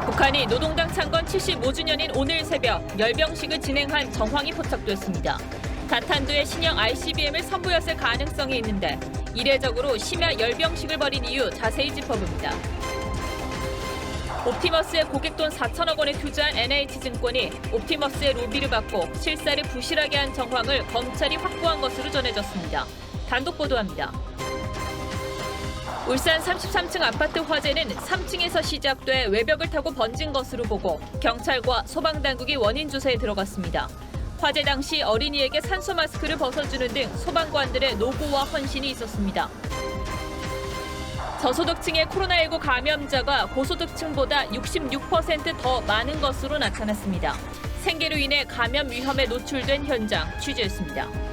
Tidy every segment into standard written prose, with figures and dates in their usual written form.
북한이 노동당 창건 75주년인 오늘 새벽 열병식을 진행한 정황이 포착됐습니다. 다탄두의 신형 ICBM을 선보였을 가능성이 있는데 이례적으로 심야 열병식을 벌인 이유 자세히 짚어봅니다. 옵티머스에 고객돈 4천억 원에 투자한 NH증권이 옵티머스의 로비를 받고 실사를 부실하게 한 정황을 검찰이 확보한 것으로 전해졌습니다. 단독 보도합니다. 울산 33층 아파트 화재는 3층에서 시작돼 외벽을 타고 번진 것으로 보고 경찰과 소방당국이 원인 조사에 들어갔습니다. 화재 당시 어린이에게 산소 마스크를 벗어주는 등 소방관들의 노고와 헌신이 있었습니다. 저소득층의 코로나19 감염자가 고소득층보다 66% 더 많은 것으로 나타났습니다. 생계로 인해 감염 위험에 노출된 현장 취재했습니다.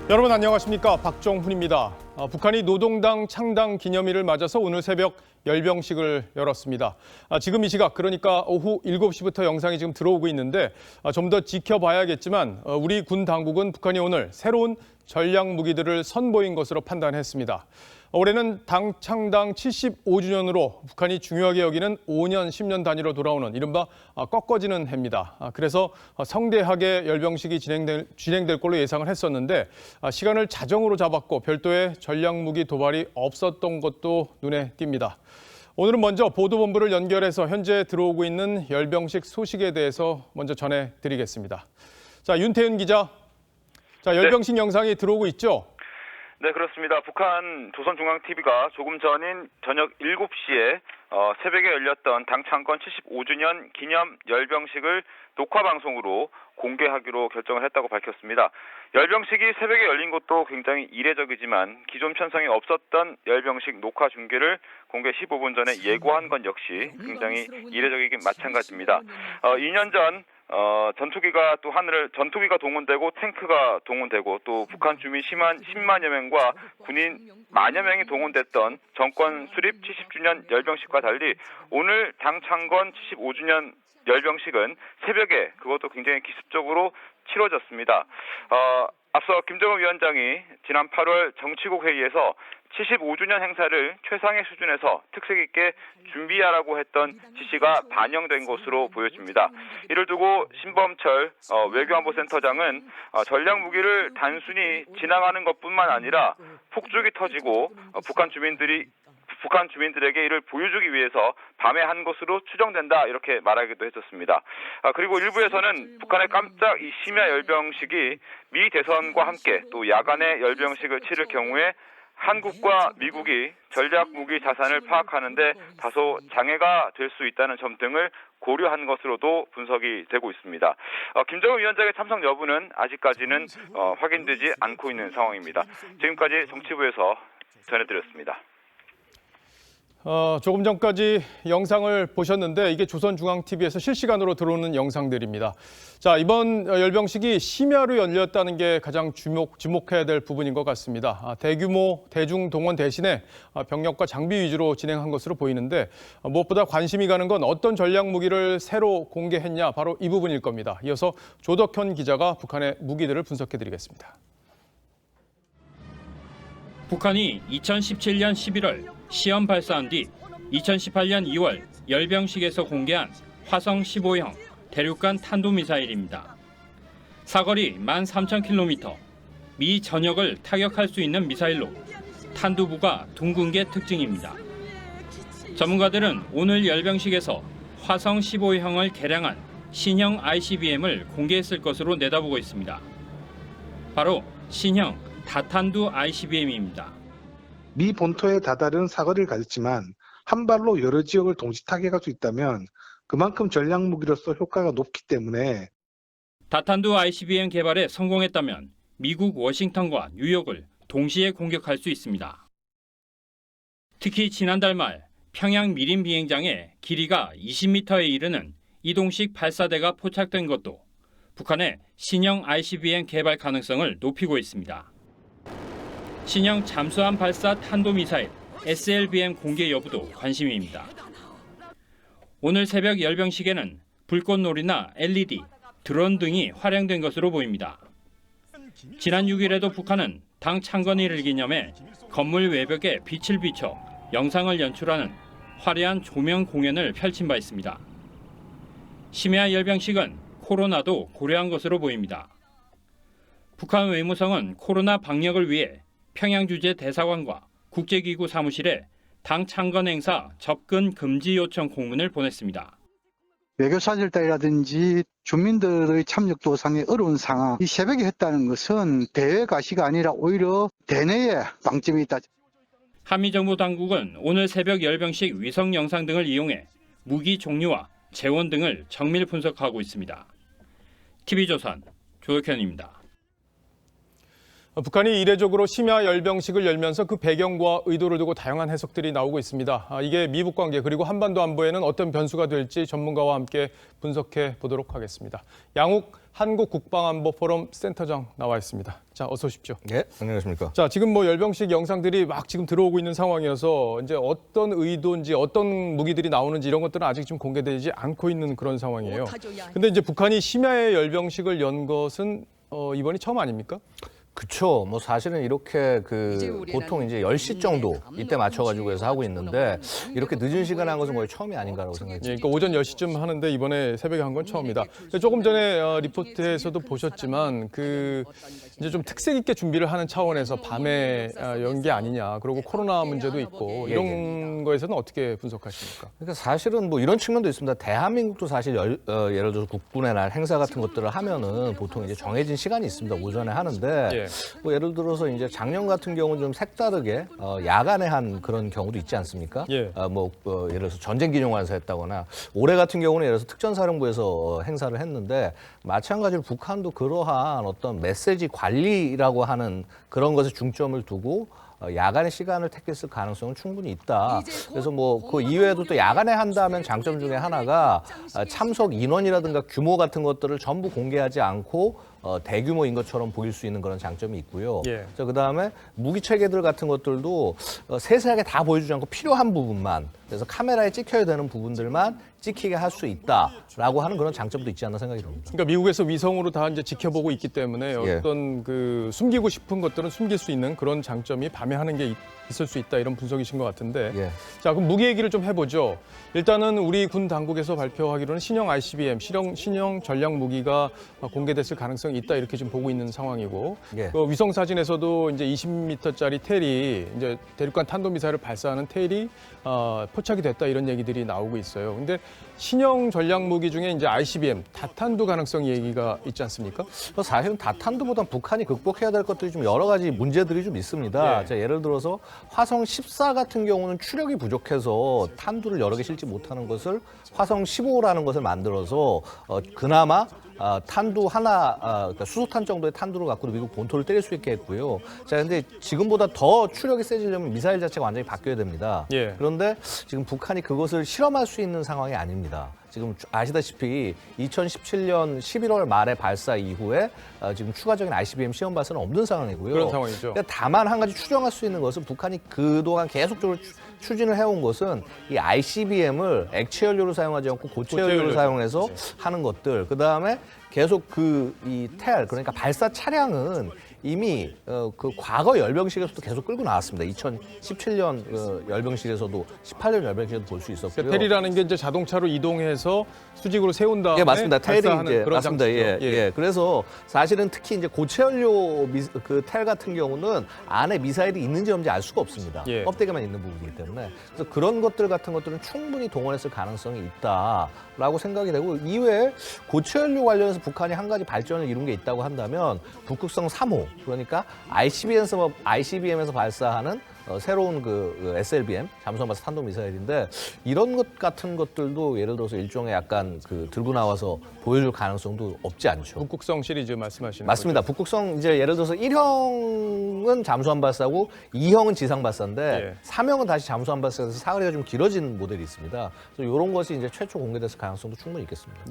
여러분 안녕하십니까? 박정훈입니다. 북한이 노동당 창당 기념일을 맞아서 오늘 새벽 열병식을 열었습니다. 지금 이 시각 그러니까 오후 7시부터 영상이 지금 들어오고 있는데 좀 더 지켜봐야겠지만 우리 군 당국은 북한이 오늘 새로운 전략 무기들을 선보인 것으로 판단했습니다. 올해는 당 창당 75주년으로 북한이 중요하게 여기는 5년, 10년 단위로 돌아오는 이른바 꺾어지는 해입니다. 그래서 성대하게 열병식이 진행될 걸로 예상을 했었는데 시간을 자정으로 잡았고 별도의 전략 무기 도발이 없었던 것도 눈에 띕니다. 오늘은 먼저 보도본부를 연결해서 현재 들어오고 있는 열병식 소식에 대해서 먼저 전해드리겠습니다. 자, 윤태윤 기자. 자, 열병식 영상이 들어오고 있죠? 네, 그렇습니다. 북한 조선중앙TV가 조금 전인 저녁 7시에 새벽에 열렸던 당 창건 75주년 기념 열병식을 녹화방송으로 공개하기로 결정을 했다고 밝혔습니다. 열병식이 새벽에 열린 것도 굉장히 이례적이지만 기존 편성이 없었던 열병식 녹화 중계를 공개 15분 전에 예고한 건 역시 굉장히 이례적이긴 마찬가지입니다. 2년 전 전투기가 동원되고 탱크가 동원되고 또 북한 주민 10만여 명과 군인 만여 명이 동원됐던 정권 수립 70주년 열병식과 달리 오늘 당 창건 75주년 열병식은 새벽에 그것도 굉장히 기습적으로 치러졌습니다. 앞서 김정은 위원장이 지난 8월 정치국 회의에서 75주년 행사를 최상의 수준에서 특색 있게 준비하라고 했던 지시가 반영된 것으로 보여집니다. 이를 두고 신범철 외교안보센터장은 전략 무기를 단순히 지나가는 것뿐만 아니라 폭죽이 터지고 북한 주민들에게 이를 보여주기 위해서 밤에 한 것으로 추정된다 이렇게 말하기도 했었습니다. 그리고 일부에서는 북한의 깜짝 이 심야 열병식이 미 대선과 함께 또 야간에 열병식을 치를 경우에 한국과 미국이 전략 무기 자산을 파악하는 데 다소 장애가 될 수 있다는 점 등을 고려한 것으로도 분석이 되고 있습니다. 김정은 위원장의 참석 여부는 아직까지는 확인되지 않고 있는 상황입니다. 지금까지 정치부에서 전해드렸습니다. 조금 전까지 영상을 보셨는데 이게 조선중앙TV에서 실시간으로 들어오는 영상들입니다. 자, 이번 열병식이 심야로 열렸다는 게 가장 주목해야 될 부분인 것 같습니다. 대규모 대중 동원 대신에 병력과 장비 위주로 진행한 것으로 보이는데 무엇보다 관심이 가는 건 어떤 전략 무기를 새로 공개했냐 바로 이 부분일 겁니다. 이어서 조덕현 기자가 북한의 무기들을 분석해드리겠습니다. 북한이 2017년 11월 시험 발사한 뒤 2018년 2월 열병식에서 공개한 화성 15형 대륙간 탄도미사일입니다. 사거리 13,000km, 미 전역을 타격할 수 있는 미사일로 탄두부가 둥근 게 특징입니다. 전문가들은 오늘 열병식에서 화성 15형을 개량한 신형 ICBM을 공개했을 것으로 내다보고 있습니다. 바로 신형 다탄두 ICBM입니다. 미 본토에 다다른 사거리를 가졌지만 한 발로 여러 지역을 동시 타격할 수 있다면 그만큼 전략 무기로서 효과가 높기 때문에 다탄두 ICBM 개발에 성공했다면 미국 워싱턴과 뉴욕을 동시에 공격할 수 있습니다. 특히 지난달 말 평양 미림 비행장에 길이가 20m에 이르는 이동식 발사대가 포착된 것도 북한의 신형 ICBM 개발 가능성을 높이고 있습니다. 신형 잠수함 발사 탄도미사일 SLBM 공개 여부도 관심입니다. 오늘 새벽 열병식에는 불꽃놀이나 LED, 드론 등이 활용된 것으로 보입니다. 지난 6일에도 북한은 당 창건일을 기념해 건물 외벽에 빛을 비춰 영상을 연출하는 화려한 조명 공연을 펼친 바 있습니다. 심야 열병식은 코로나도 고려한 것으로 보입니다. 북한 외무성은 코로나 방역을 위해 평양 주재 대사관과 국제기구 사무실에 당 창건 행사 접근 금지 요청 공문을 보냈습니다. 외교사절단이라든지 주민들의 참여도 상당히 어려운 상황, 이 새벽에 했다는 것은 대외 가시가 아니라 오히려 대내에 방점이 있다. 한미 정부 당국은 오늘 새벽 열병식 위성 영상 등을 이용해 무기 종류와 재원 등을 정밀 분석하고 있습니다. TV조선 조혁현입니다. 북한이 이례적으로 심야 열병식을 열면서 그 배경과 의도를 두고 다양한 해석들이 나오고 있습니다. 이게 미북 관계 그리고 한반도 안보에는 어떤 변수가 될지 전문가와 함께 분석해 보도록 하겠습니다. 양욱 한국국방안보포럼 센터장 나와 있습니다. 자, 어서 오십시오. 네, 안녕하십니까. 자, 지금 뭐 열병식 영상들이 막 지금 들어오고 있는 상황이어서 이제 어떤 의도인지 어떤 무기들이 나오는지 이런 것들은 아직 좀 공개되지 않고 있는 그런 상황이에요. 근데 이제 북한이 심야에 열병식을 연 것은 이번이 처음 아닙니까? 그쵸. 뭐 사실은 이렇게 보통 이제 10시 정도 이때 맞춰가지고 해서 하고 있는데 이렇게 늦은 시간에 한 것은 거의 처음이 아닌가라고 생각이 듭니다. 그러니까 오전 10시쯤 하는데 이번에 새벽에 한 건 처음이다. 조금 전에 리포트에서도 보셨지만 이제 좀 특색 있게 준비를 하는 차원에서 밤에 연 게 아니냐. 그리고 코로나 문제도 있고 이런 거에서는 어떻게 분석하십니까? 그러니까 사실은 뭐 이런 측면도 있습니다. 대한민국도 사실 예를 들어서 국군의 날 행사 같은 것들을 하면은 보통 이제 정해진 시간이 있습니다. 오전에 하는데 뭐 예를 들어서 이제 작년 같은 경우는 좀 색다르게 야간에 한 그런 경우도 있지 않습니까? 예를 들어서 전쟁기념관에서 했다거나 올해 같은 경우는 예를 들어서 특전사령부에서 행사를 했는데 마찬가지로 북한도 그러한 어떤 메시지 관리라고 하는 그런 것에 중점을 두고 야간의 시간을 택했을 가능성은 충분히 있다. 그래서 뭐 그 이외에도 또 야간에 한다면 장점 중에 하나가 참석 인원이라든가 규모 같은 것들을 전부 공개하지 않고 대규모인 것처럼 보일 수 있는 그런 장점이 있고요. 자, 그다음에 무기 체계들 같은 것들도 세세하게 다 보여주지 않고 필요한 부분만, 그래서 카메라에 찍혀야 되는 부분들만 찍히게 할 수 있다라고 하는 그런 장점도 있지 않나 생각이 듭니다. 그러니까 미국에서 위성으로 다 이제 지켜보고 있기 때문에 어떤 숨기고 싶은 것들은 숨길 수 있는 그런 장점이 밤에 하는 게 있을 수 있다, 이런 분석이신 것 같은데. 자, 그럼 무기 얘기를 좀 해보죠. 일단은 우리 군 당국에서 발표하기로는 신형 ICBM, 신형 전략 무기가 공개됐을 가능성이 있다, 이렇게 지금 보고 있는 상황이고. 그 위성 사진에서도 이제 20m짜리 텔이 이제 대륙간 탄도미사일을 발사하는 텔이 포착이 됐다, 이런 얘기들이 나오고 있어요. 근데 신형 전략 무기 중에 이제 ICBM, 다탄두 가능성 얘기가 있지 않습니까? 사실은 다탄두보단 북한이 극복해야 될 것들이 좀 여러 가지 문제들이 좀 있습니다. 자, 예를 들어서 화성 14 같은 경우는 추력이 부족해서 탄두를 여러 개 실지 못하는 것을 화성 15라는 것을 만들어서 그나마 탄두 하나, 그러니까 수소탄 정도의 탄두를 갖고도 미국 본토를 때릴 수 있게 했고요. 자, 근데 지금보다 더 추력이 세지려면 미사일 자체가 완전히 바뀌어야 됩니다. 그런데 지금 북한이 그것을 실험할 수 있는 상황이 아닙니다. 지금 아시다시피 2017년 11월 말에 발사 이후에 지금 추가적인 ICBM 시험 발사는 없는 상황이고요. 그런 상황이죠. 다만 한 가지 추정할 수 있는 것은 북한이 그동안 계속적으로 추진을 해온 것은 이 ICBM을 액체 연료를 사용하지 않고 고체 연료를 사용해서 하는 것들. 그 다음에 계속 이 텔, 그러니까 발사 차량은 이미 그 과거 열병식에서도 계속 끌고 나왔습니다. 2017년 열병식에서도 18년 열병식에도 볼 수 있었고요. 텔이라는 게 이제 자동차로 이동해서 수직으로 세운 다음에 맞습니다. 텔이 이제 그런 맞습니다. 그래서 사실은 특히 이제 고체 연료 그 텔 같은 경우는 안에 미사일이 있는지 없는지 알 수가 없습니다. 껍데기만 있는 부분이기 때문에. 그래서 그런 것들 같은 것들은 충분히 동원했을 가능성이 있다라고 생각이 되고, 이외에 고체 연료 관련해서 북한이 한 가지 발전을 이룬 게 있다고 한다면 북극성 3호, 그러니까 ICBM에서 발사하는 새로운 그 SLBM, 잠수함 발사 탄도 미사일인데, 이런 것 같은 것들도 예를 들어서 일종의 약간 들고 나와서 보여줄 가능성도 없지 않죠. 북극성 시리즈 말씀하시는 맞습니다. 거죠? 북극성 이제 예를 들어서 1형은 잠수함 발사고 2형은 지상 발사인데 3형은 다시 잠수함 발사에서 사거리가 좀 길어진 모델이 있습니다. 그래서 이런 것이 이제 최초 공개됐을 가능성도 충분히 있겠습니다.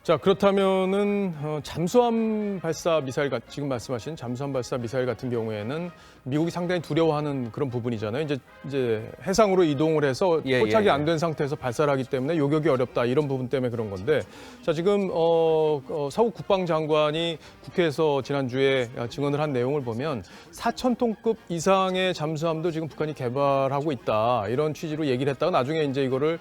자, 그렇다면은 잠수함 발사 미사일, 지금 말씀하신 잠수함 발사 미사일 같은 경우에는 미국이 상당히 두려워하는 그런 부분이잖아요. 이제 해상으로 이동을 해서 포착이 안 된 상태에서 발사를 하기 때문에 요격이 어렵다, 이런 부분 때문에 그런 건데, 자, 지금 서욱 국방장관이 국회에서 지난주에 증언을 한 내용을 보면 4,000톤급 이상의 잠수함도 지금 북한이 개발하고 있다, 이런 취지로 얘기를 했다가 나중에 이제 이거를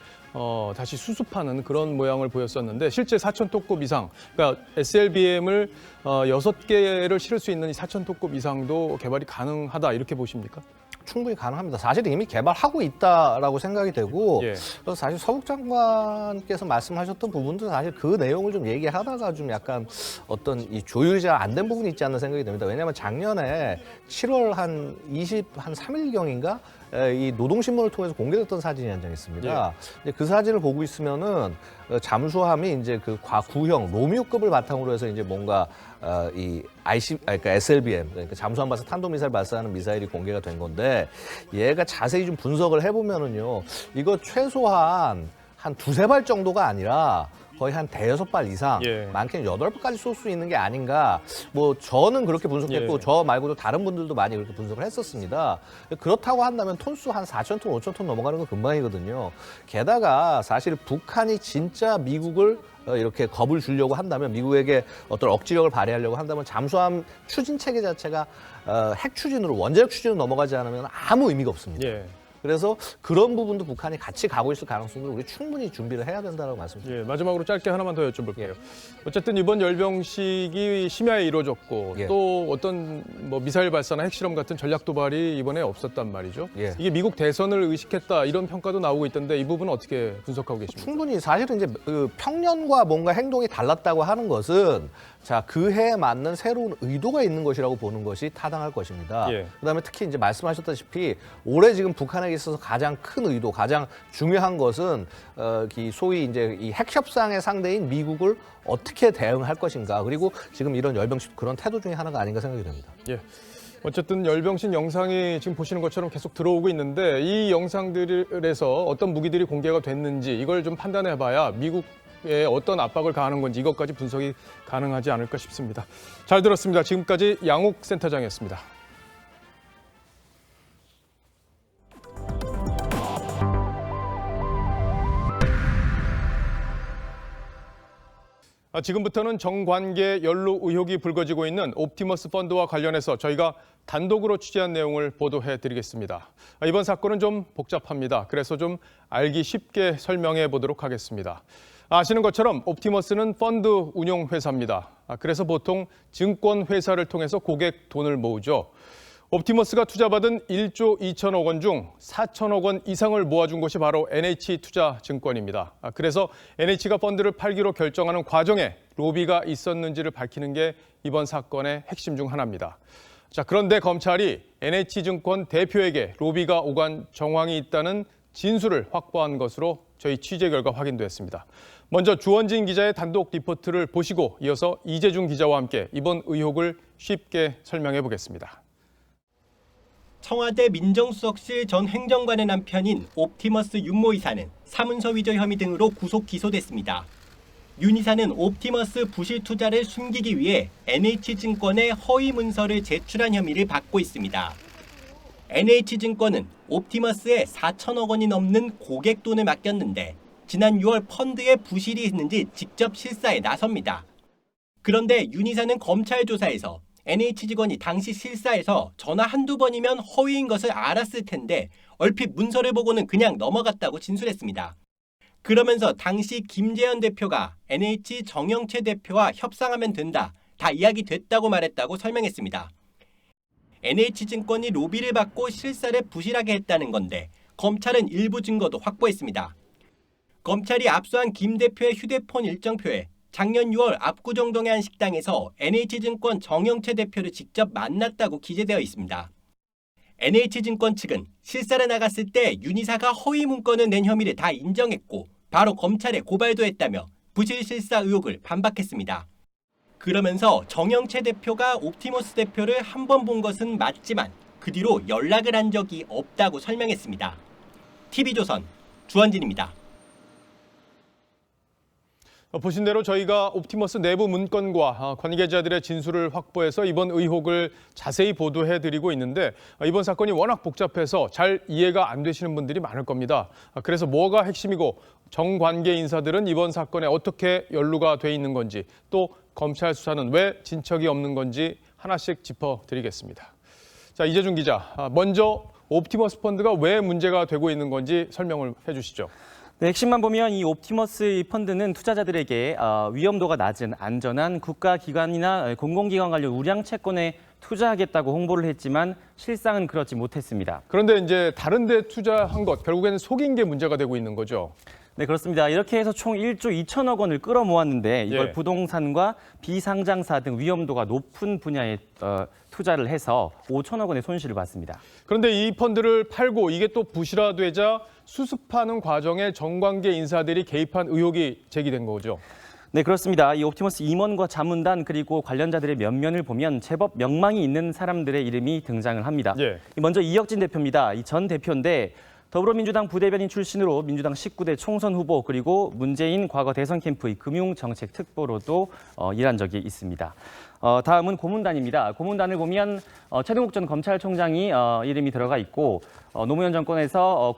다시 수습하는 그런 모양을 보였었는데, 실제 4,000톤급 이상, 그러니까 SLBM을 6개를 실을 수 있는 이 4,000톤급 이상도 개발이 가능하다, 이렇게 보십니까? 충분히 가능합니다. 사실 이미 개발하고 있다라고 생각이 되고, 그래서 사실 서욱 장관께서 말씀하셨던 부분도 사실 그 내용을 좀 얘기하다가 좀 약간 어떤 이 조율이 잘 안 된 부분이 있지 않나 생각이 듭니다. 왜냐하면 작년에 7월 한 3일경인가 이 노동신문을 통해서 공개됐던 사진이 한 장 있습니다. 그 사진을 보고 있으면은 잠수함이 이제 그 구형 로미오급을 바탕으로 해서 이제 뭔가 그러니까 SLBM, 그러니까 잠수함 발사 탄도미사일 발사하는 미사일이 공개가 된 건데, 얘가 자세히 좀 분석을 해보면은요, 이거 최소한 한 2-3발 정도가 아니라 거의 한 5-6발 이상, 많게는 8발까지 쏠 수 있는 게 아닌가. 뭐 저는 그렇게 분석했고, 저 말고도 다른 분들도 많이 그렇게 분석을 했었습니다. 그렇다고 한다면 톤수 한 4,000톤, 5,000톤 넘어가는 건 금방이거든요. 게다가 사실 북한이 진짜 미국을 이렇게 겁을 주려고 한다면, 미국에게 어떤 억지력을 발휘하려고 한다면, 잠수함 추진 체계 자체가 핵 추진으로, 원자력 추진으로 넘어가지 않으면 아무 의미가 없습니다. 그래서 그런 부분도 북한이 같이 가고 있을 가능성을 우리 충분히 준비를 해야 된다고 말씀드립니다. 마지막으로 짧게 하나만 더 여쭤볼게요. 어쨌든 이번 열병식이 심야에 이루어졌고, 또 어떤 뭐 미사일 발사나 핵실험 같은 전략 도발이 이번에 없었단 말이죠. 이게 미국 대선을 의식했다, 이런 평가도 나오고 있던데, 이 부분은 어떻게 분석하고 계십니까? 충분히 사실은 이제 평년과 뭔가 행동이 달랐다고 하는 것은, 자, 그 해에 맞는 새로운 의도가 있는 것이라고 보는 것이 타당할 것입니다. 그다음에 특히 이제 말씀하셨다시피 올해 지금 북한에게 있어서 가장 큰 의도, 가장 중요한 것은 소위 이제 이 핵 협상의 상대인 미국을 어떻게 대응할 것인가, 그리고 지금 이런 열병식 그런 태도 중에 하나가 아닌가 생각이 됩니다. 어쨌든 열병식 영상이 지금 보시는 것처럼 계속 들어오고 있는데, 이 영상들에서 어떤 무기들이 공개가 됐는지 이걸 좀 판단해봐야 미국에 어떤 압박을 가하는 건지 이것까지 분석이 가능하지 않을까 싶습니다. 잘 들었습니다. 지금까지 양옥 센터장이었습니다. 지금부터는 정관계 연루 의혹이 불거지고 있는 옵티머스 펀드와 관련해서 저희가 단독으로 취재한 내용을 보도해 드리겠습니다. 이번 사건은 좀 복잡합니다. 그래서 좀 알기 쉽게 설명해 보도록 하겠습니다. 아시는 것처럼 옵티머스는 펀드 운용 회사입니다. 그래서 보통 증권 회사를 통해서 고객 돈을 모으죠. 옵티머스가 투자받은 1조 2천억 원 중 4천억 원 이상을 모아준 곳이 바로 NH투자증권입니다. 그래서 NH가 펀드를 팔기로 결정하는 과정에 로비가 있었는지를 밝히는 게 이번 사건의 핵심 중 하나입니다. 자, 그런데 검찰이 NH증권 대표에게 로비가 오간 정황이 있다는 진술을 확보한 것으로 저희 취재 결과 확인됐습니다. 먼저 주원진 기자의 단독 리포트를 보시고 이어서 이재중 기자와 함께 이번 의혹을 쉽게 설명해 보겠습니다. 청와대 민정수석실 전 행정관의 남편인 옵티머스 윤모 이사는 사문서 위조 혐의 등으로 구속 기소됐습니다. 윤 이사는 옵티머스 부실 투자를 숨기기 위해 NH증권에 허위 문서를 제출한 혐의를 받고 있습니다. NH증권은 옵티머스에 4천억 원이 넘는 고객 돈을 맡겼는데, 지난 6월 펀드에 부실이 있는지 직접 실사에 나섭니다. 그런데 윤 이사는 검찰 조사에서 NH 직원이 당시 실사에서 전화 한두 번이면 허위인 것을 알았을 텐데 얼핏 문서를 보고는 그냥 넘어갔다고 진술했습니다. 그러면서 당시 김재현 대표가 NH 정영채 대표와 협상하면 된다, 다 이야기됐다고 말했다고 설명했습니다. NH증권이 로비를 받고 실사를 부실하게 했다는 건데 검찰은 일부 증거도 확보했습니다. 검찰이 압수한 김 대표의 휴대폰 일정표에 작년 6월 압구정동의 한 식당에서 NH증권 정영채 대표를 직접 만났다고 기재되어 있습니다. NH증권 측은 실사를 나갔을 때 윤 이사가 허위 문건을 낸 혐의를 다 인정했고 바로 검찰에 고발도 했다며 부실 실사 의혹을 반박했습니다. 그러면서 정영채 대표가 옵티머스 대표를 한 번 본 것은 맞지만 그 뒤로 연락을 한 적이 없다고 설명했습니다. TV조선 주원진입니다. 보신 대로 저희가 옵티머스 내부 문건과 관계자들의 진술을 확보해서 이번 의혹을 자세히 보도해드리고 있는데 이번 사건이 워낙 복잡해서 잘 이해가 안 되시는 분들이 많을 겁니다. 그래서 뭐가 핵심이고 정관계 인사들은 이번 사건에 어떻게 연루가 돼 있는 건지 또 검찰 수사는 왜 진척이 없는 건지 하나씩 짚어드리겠습니다. 자, 이재준 기자, 먼저 옵티머스 펀드가 왜 문제가 되고 있는 건지 설명을 해주시죠. 네, 핵심만 보면 이 옵티머스 펀드는 투자자들에게 위험도가 낮은 안전한 국가기관이나 공공기관 관련 우량 채권에 투자하겠다고 홍보를 했지만 실상은 그렇지 못했습니다. 그런데 이제 다른 데 투자한 것, 결국에는 속인 게 문제가 되고 있는 거죠. 네, 그렇습니다. 이렇게 해서 총 1조 2천억 원을 끌어모았는데 이걸 부동산과 비상장사 등 위험도가 높은 분야에 투자를 해서 5천억 원의 손실을 봤습니다. 그런데 이 펀드를 팔고 이게 또 부실화되자 수습하는 과정에 정관계 인사들이 개입한 의혹이 제기된 거죠. 네, 그렇습니다. 이 옵티머스 임원과 자문단 그리고 관련자들의 면면을 보면 제법 명망이 있는 사람들의 이름이 등장을 합니다. 먼저 이혁진 대표입니다. 이 전 대표인데 더불어민주당 부대변인 출신으로 민주당 19대 총선 후보 그리고 문재인 과거 대선 캠프의 금융정책특보로도 일한 적이 있습니다. 다음은 고문단입니다. 고문단을 보면 최동욱 전 검찰총장이 이름이 들어가 있고 노무현 정권에서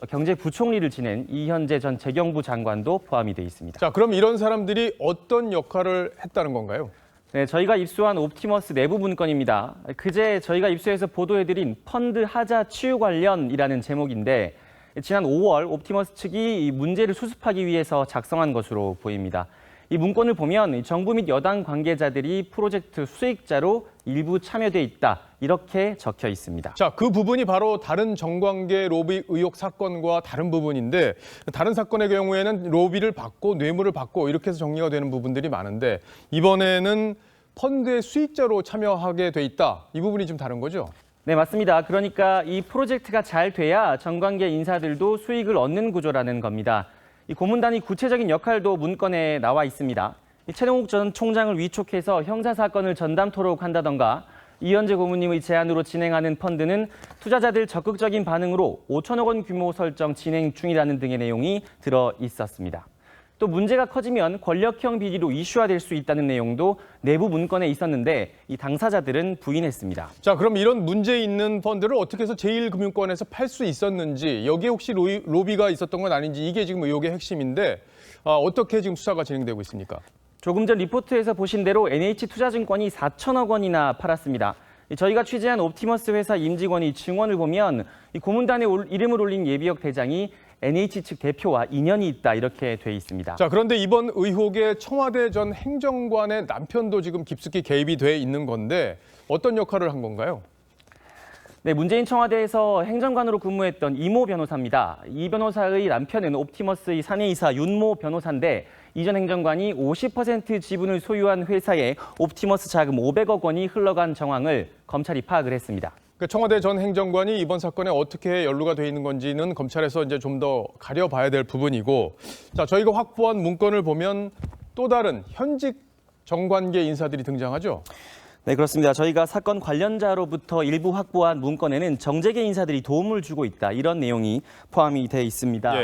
경제부총리를 지낸 이현재 전 재경부 장관도 포함이 돼 있습니다. 자, 그럼 이런 사람들이 어떤 역할을 했다는 건가요? 네, 저희가 입수한 옵티머스 내부 문건입니다. 그제 저희가 입수해서 보도해드린 펀드 하자 치유 관련이라는 제목인데 지난 5월 옵티머스 측이 이 문제를 수습하기 위해서 작성한 것으로 보입니다. 이 문건을 보면 정부 및 여당 관계자들이 프로젝트 수익자로 일부 참여돼 있다 이렇게 적혀 있습니다. 자, 그 부분이 바로 다른 정관계 로비 의혹 사건과 다른 부분인데 다른 사건의 경우에는 로비를 받고 뇌물을 받고 이렇게 해서 정리가 되는 부분들이 많은데 이번에는 펀드의 수익자로 참여하게 돼 있다. 이 부분이 좀 다른 거죠? 네, 맞습니다. 그러니까 이 프로젝트가 잘 돼야 정관계 인사들도 수익을 얻는 구조라는 겁니다. 이 고문단이 구체적인 역할도 문건에 나와 있습니다. 최동욱 전 총장을 위촉해서 형사사건을 전담토록 한다던가 이현재 고문님의 제안으로 진행하는 펀드는 투자자들 적극적인 반응으로 5천억 원 규모 설정 진행 중이라는 등의 내용이 들어 있었습니다. 또 문제가 커지면 권력형 비리로 이슈화될 수 있다는 내용도 내부 문건에 있었는데 이 당사자들은 부인했습니다. 자, 그럼 이런 문제 있는 펀드를 어떻게 해서 제1금융권에서 팔 수 있었는지 여기에 혹시 로비가 있었던 건 아닌지 이게 지금 의혹의 핵심인데 어떻게 지금 수사가 진행되고 있습니까? 조금 전 리포트에서 보신 대로 NH투자증권이 4천억 원이나 팔았습니다. 저희가 취재한 옵티머스 회사 임직원이 증언을 보면 이 고문단에 이름을 올린 예비역 대장이 NH 측 대표와 인연이 있다 이렇게 돼 있습니다. 자, 그런데 이번 의혹에 청와대 전 행정관의 남편도 지금 깊숙이 개입이 돼 있는 건데 어떤 역할을 한 건가요? 네, 문재인 청와대에서 행정관으로 근무했던 이모 변호사입니다. 이 변호사의 남편은 옵티머스의 사내이사 윤모 변호사인데 이전 행정관이 50% 지분을 소유한 회사에 옵티머스 자금 500억 원이 흘러간 정황을 검찰이 파악을 했습니다. 청와대 전 행정관이 이번 사건에 어떻게 연루가 돼 있는 건지는 검찰에서 이제 좀 더 가려봐야 될 부분이고, 자, 저희가 확보한 문건을 보면 또 다른 현직 정관계 인사들이 등장하죠. 네, 그렇습니다. 저희가 사건 관련자로부터 일부 확보한 문건에는 정재계 인사들이 도움을 주고 있다 이런 내용이 포함이 돼 있습니다.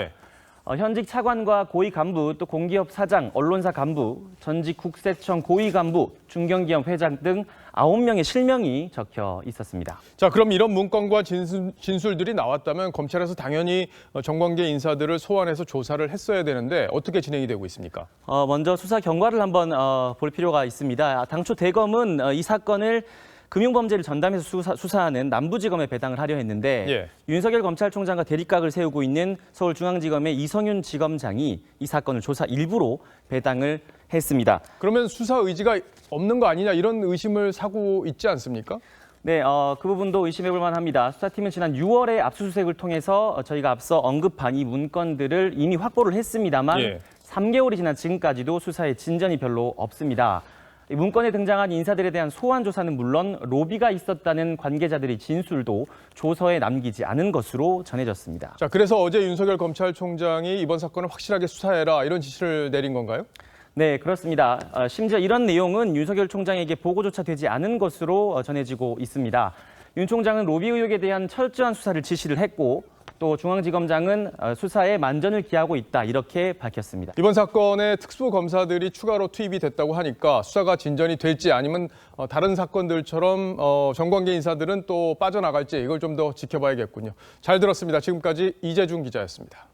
현직 차관과 고위 간부, 또 공기업 사장, 언론사 간부, 전직 국세청 고위 간부, 중견기업 회장 등 9명의 실명이 적혀 있었습니다. 자, 그럼 이런 문건과 진술들이 나왔다면 검찰에서 당연히 정관계 인사들을 소환해서 조사를 했어야 되는데 어떻게 진행이 되고 있습니까? 먼저 수사 경과를 한번 볼 필요가 있습니다. 당초 대검은 이 사건을 금융범죄를 전담해서 수사하는 남부지검에 배당을 하려 했는데 윤석열 검찰총장과 대립각을 세우고 있는 서울중앙지검의 이성윤 지검장이 이 사건을 조사 일부로 배당을 했습니다. 그러면 수사 의지가 없는 거 아니냐 이런 의심을 사고 있지 않습니까? 네, 그 부분도 의심해 볼 만합니다. 수사팀은 지난 6월에 압수수색을 통해서 저희가 앞서 언급한 이 문건들을 이미 확보를 했습니다만 3개월이 지난 지금까지도 수사에 진전이 별로 없습니다. 이 문건에 등장한 인사들에 대한 소환 조사는 물론 로비가 있었다는 관계자들의 진술도 조서에 남기지 않은 것으로 전해졌습니다. 자, 그래서 어제 윤석열 검찰총장이 이번 사건을 확실하게 수사해라 이런 지시를 내린 건가요? 네, 그렇습니다. 심지어 이런 내용은 윤석열 총장에게 보고조차 되지 않은 것으로 전해지고 있습니다. 윤 총장은 로비 의혹에 대한 철저한 수사를 지시를 했고 또 중앙지검장은 수사에 만전을 기하고 있다 이렇게 밝혔습니다. 이번 사건에 특수검사들이 추가로 투입이 됐다고 하니까 수사가 진전이 될지 아니면 다른 사건들처럼 정관계 인사들은 또 빠져나갈지 이걸 좀 더 지켜봐야겠군요. 잘 들었습니다. 지금까지 이재준 기자였습니다.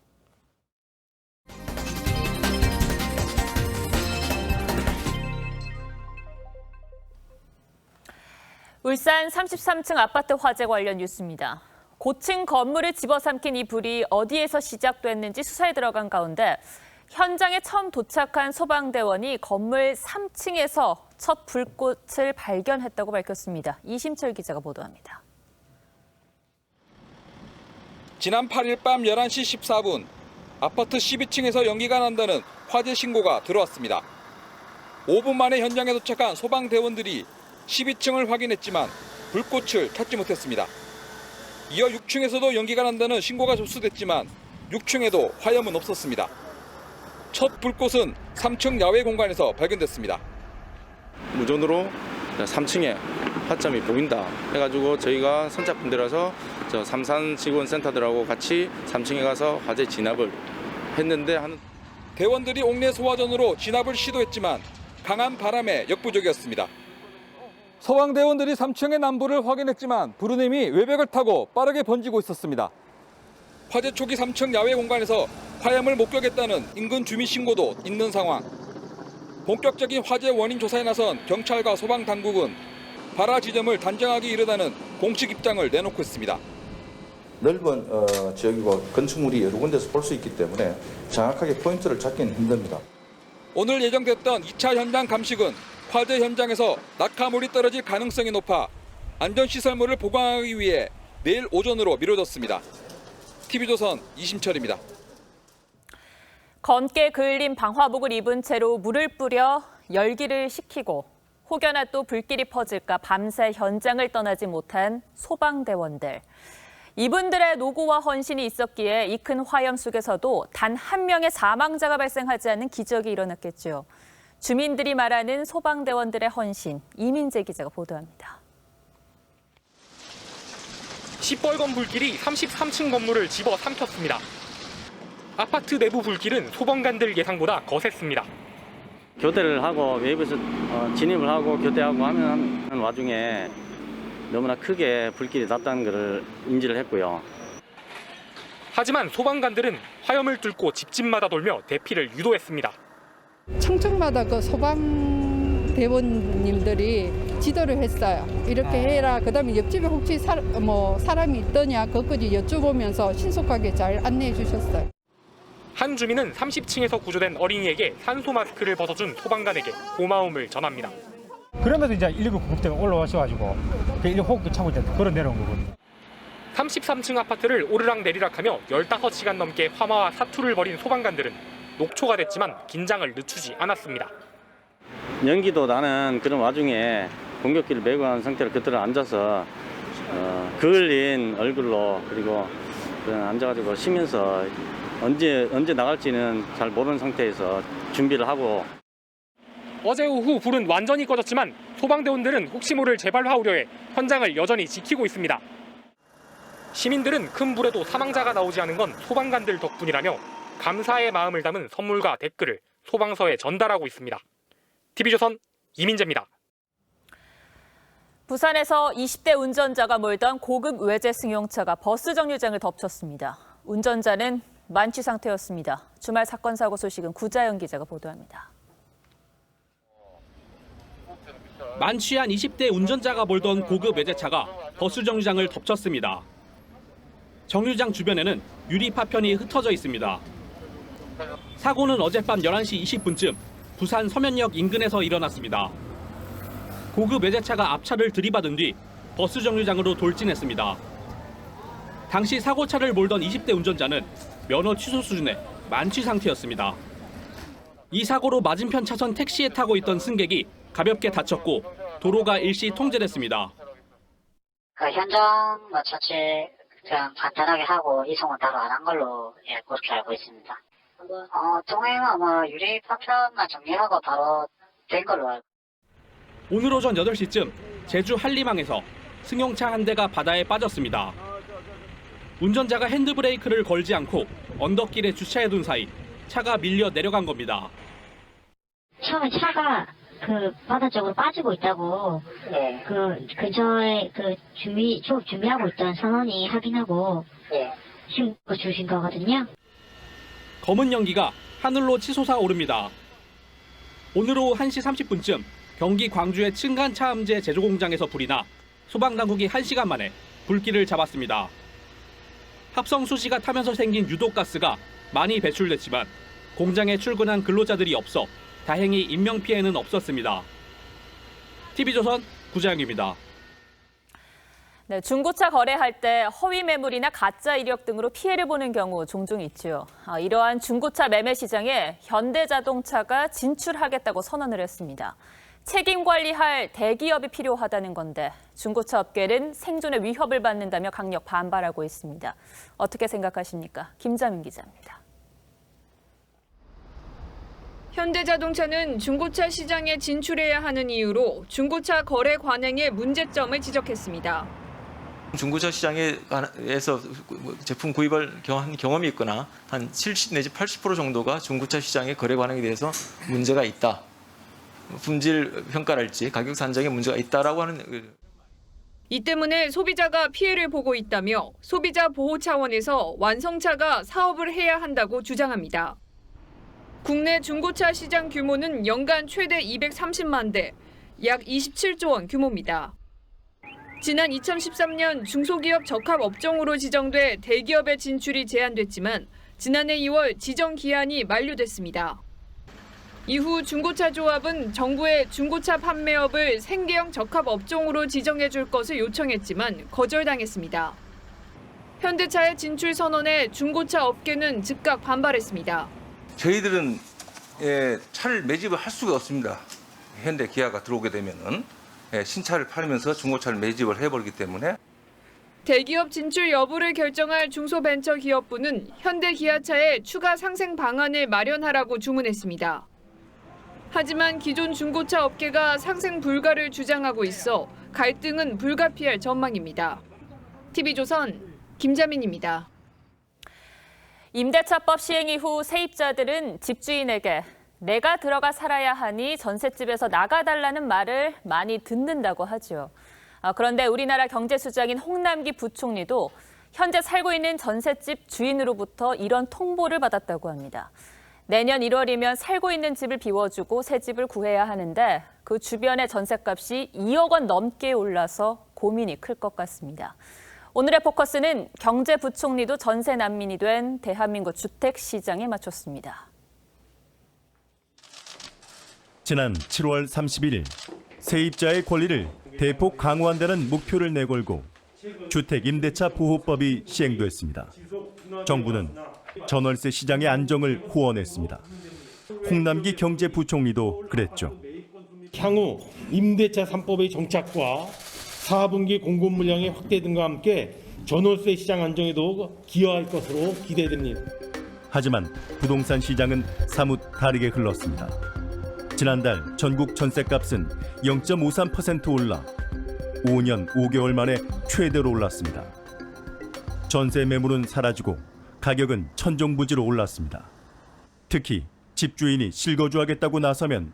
울산 33층 아파트 화재 관련 뉴스입니다. 고층 건물을 집어삼킨 이 불이 어디에서 시작됐는지 수사에 들어간 가운데 현장에 처음 도착한 소방대원이 건물 3층에서 첫 불꽃을 발견했다고 밝혔습니다. 이심철 기자가 보도합니다. 지난 8일 밤 11시 14분 아파트 12층에서 연기가 난다는 화재 신고가 들어왔습니다. 5분 만에 현장에 도착한 소방대원들이 12층을 확인했지만 불꽃을 찾지 못했습니다. 이어 6층에서도 연기가 난다는 신고가 접수됐지만 6층에도 화염은 없었습니다. 첫 불꽃은 3층 야외 공간에서 발견됐습니다. 무전으로 3층에 화점이 보인다 해가지고 저희가 선착분들어서 저 삼산지구원센터들하고 같이 3층에 가서 화재 진압을 했는데 대원들이 옥내 소화전으로 진압을 시도했지만 강한 바람에 역부족이었습니다. 소방대원들이 3층의 난부를 확인했지만 불은 이미 외벽을 타고 빠르게 번지고 있었습니다. 화재 초기 3층 야외 공간에서 화염을 목격했다는 인근 주민 신고도 있는 상황. 본격적인 화재 원인 조사에 나선 경찰과 소방당국은 발화 지점을 단정하게 이르다는 공식 입장을 내놓고 있습니다. 넓은 지역이고 건축물이 여러 군데서 볼 수 있기 때문에 정확하게 포인트를 잡기는 힘듭니다. 오늘 예정됐던 2차 현장 감식은 화재 현장에서 낙하물이 떨어질 가능성이 높아 안전시설물을 보강하기 위해 내일 오전으로 미뤄졌습니다. TV조선 이심철입니다. 검게 그을린 방화복을 입은 채로 물을 뿌려 열기를 식히고 혹여나 또 불길이 퍼질까 밤새 현장을 떠나지 못한 소방대원들. 이분들의 노고와 헌신이 있었기에 이 큰 화염 속에서도 단 한 명의 사망자가 발생하지 않는 기적이 일어났겠죠. 주민들이 말하는 소방대원들의 헌신, 이민재 기자가 보도합니다. 시뻘건 불길이 33층 건물을 집어삼켰습니다. 아파트 내부 불길은 소방관들 예상보다 거셌습니다. 교대를 하고 외부에서 진입을 하고 교대하고 하는 와중에 너무나 크게 불길이 났다는 것을 인지를 했고요. 하지만 소방관들은 화염을 뚫고 집집마다 돌며 대피를 유도했습니다. 청층마다 그 소방대원님들이 지도를 했어요. 이렇게 해라. 그다음에 옆집에 혹시 사람이 있더냐 그것까지 여쭤보면서 신속하게 잘 안내해 주셨어요. 한 주민은 30층에서 구조된 어린이에게 산소 마스크를 벗어준 소방관에게 고마움을 전합니다. 그러면서 이제 119 구급대가 올라와셔가지고 그 119 차고 이제 걸어 내려온 거거든요. 33층 아파트를 오르락 내리락하며 15시간 넘게 화마와 사투를 벌인 소방관들은 녹초가 됐지만 긴장을 늦추지 않았습니다. 연기도 나는 그런 와중에 공격기를 메고 간 상태로 그대로 앉아서 그을린 얼굴로 그리고 앉아가지고 쉬면서 언제 나갈지는 잘 모르는 상태에서 준비를 하고. 어제 오후 불은 완전히 꺼졌지만 소방대원들은 혹시 모를 재발화 우려에 현장을 여전히 지키고 있습니다. 시민들은 큰 불에도 사망자가 나오지 않은 건 소방관들 덕분이라며 감사의 마음을 담은 선물과 댓글을 소방서에 전달하고 있습니다. TV조선 이민재입니다. 부산에서 20대 운전자가 몰던 고급 외제 승용차가 버스 정류장을 덮쳤습니다. 운전자는 만취 상태였습니다. 주말 사건 사고 소식은 구자연 기자가 보도합니다. 만취한 20대 운전자가 몰던 고급 외제차가 버스 정류장을 덮쳤습니다. 정류장 주변에는 유리 파편이 흩어져 있습니다. 사고는 어젯밤 11시 20분쯤 부산 서면역 인근에서 일어났습니다. 고급 외제차가 앞차를 들이받은 뒤 버스 정류장으로 돌진했습니다. 당시 사고차를 몰던 20대 운전자는 면허 취소 수준의 만취 상태였습니다. 이 사고로 맞은편 차선 택시에 타고 있던 승객이 가볍게 다쳤고 도로가 일시 통제됐습니다. 현장 처치 그냥 간단하게 하고 이송은 따로 안 한 걸로 그렇게 알고 있습니다. 동행은 유리 파편만 정리하고 바로 된 걸로 알고. 오늘 오전 8시쯤 제주 한림항에서 승용차 한 대가 바다에 빠졌습니다. 운전자가 핸드브레이크를 걸지 않고 언덕길에 주차해둔 사이 차가 밀려 내려간 겁니다. 처음에 차가 그 바다 쪽으로 빠지고 있다고 그 근처에 그 조업 준비하고 있던 선원이 확인하고 신고 주신 거거든요. 검은 연기가 하늘로 치솟아 오릅니다. 오늘 오후 1시 30분쯤 경기 광주의 층간차암제 제조공장에서 불이 나 소방당국이 1시간 만에 불길을 잡았습니다. 합성 수시가 타면서 생긴 유독가스가 많이 배출됐지만 공장에 출근한 근로자들이 없어 다행히 인명피해는 없었습니다. TV조선 구자영입니다. 네, 중고차 거래할 때 허위 매물이나 가짜 이력 등으로 피해를 보는 경우 종종 있죠. 이러한 중고차 매매 시장에 현대자동차가 진출하겠다고 선언을 했습니다. 책임 관리할 대기업이 필요하다는 건데 중고차 업계는 생존의 위협을 받는다며 강력 반발하고 있습니다. 어떻게 생각하십니까? 김자민 기자입니다. 현대자동차는 중고차 시장에 진출해야 하는 이유로 중고차 거래 관행의 문제점을 지적했습니다. 중고차 시장에서 제품 구입을 한 경험이 있거나 한 70 내지 80% 정도가 중고차 시장의 거래 관행에 대해서 문제가 있다. 품질 평가랄지 가격 산정에 문제가 있다라고 하는. 이 때문에 소비자가 피해를 보고 있다며 소비자 보호 차원에서 완성차가 사업을 해야 한다고 주장합니다. 국내 중고차 시장 규모는 연간 최대 230만 대, 약 27조 원 규모입니다. 지난 2013년 중소기업 적합업종으로 지정돼 대기업의 진출이 제한됐지만 지난해 2월 지정 기한이 만료됐습니다. 이후 중고차 조합은 정부에 중고차 판매업을 생계형 적합업종으로 지정해 줄 것을 요청했지만 거절당했습니다. 현대차의 진출 선언에 중고차 업계는 즉각 반발했습니다. 저희들은 차를 매집을 할 수가 없습니다. 현대 기아가 들어오게 되면은 신차를 팔면서 중고차를 매집을 해버리기 때문에. 대기업 진출 여부를 결정할 중소벤처기업부는 현대기아차에 추가 상생 방안을 마련하라고 주문했습니다. 하지만 기존 중고차 업계가 상생 불가를 주장하고 있어 갈등은 불가피할 전망입니다. TV조선 김자민입니다. 임대차법 시행 이후 세입자들은 집주인에게 내가 들어가 살아야 하니 전셋집에서 나가달라는 말을 많이 듣는다고 하죠. 그런데 우리나라 경제수장인 홍남기 부총리도 현재 살고 있는 전셋집 주인으로부터 이런 통보를 받았다고 합니다. 내년 1월이면 살고 있는 집을 비워주고 새 집을 구해야 하는데 그 주변의 전셋값이 2억 원 넘게 올라서 고민이 클 것 같습니다. 오늘의 포커스는 경제부총리도 전세 난민이 된 대한민국 주택시장에 맞췄습니다. 지난 7월 31일 세입자의 권리를 대폭 강화한다는 목표를 내걸고 주택임대차 보호법이 시행됐습니다. 정부는 전월세 시장의 안정을 후원했습니다. 홍남기 경제부총리도 그랬죠. 향후 임대차 3법의 정착과 4분기 공급 물량의 확대 등과 함께 전월세 시장 안정에도 기여할 것으로 기대됩니다. 하지만 부동산 시장은 사뭇 다르게 흘렀습니다. 지난달 전국 전셋값은 0.53% 올라 5년 5개월 만에 최대로 올랐습니다. 전세 매물은 사라지고 가격은 천정부지로 올랐습니다. 특히 집주인이 실거주하겠다고 나서면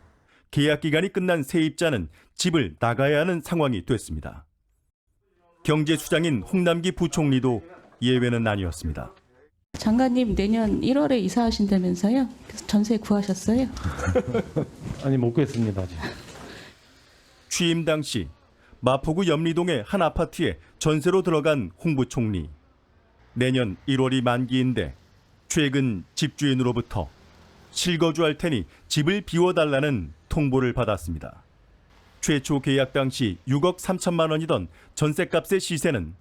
계약 기간이 끝난 세입자는 집을 나가야 하는 상황이 됐습니다. 경제수장인 홍남기 부총리도 예외는 아니었습니다. 장관님 내년 1월에 이사하신다면서요? 그래서 전세 구하셨어요? 아니 못 구했습니다. 아직. 취임 당시 마포구 염리동의 한 아파트에 전세로 들어간 홍 부총리. 내년 1월이 만기인데 최근 집주인으로부터 실거주할 테니 집을 비워달라는 통보를 받았습니다. 최초 계약 당시 6억 3천만 원이던 전셋값의 시세는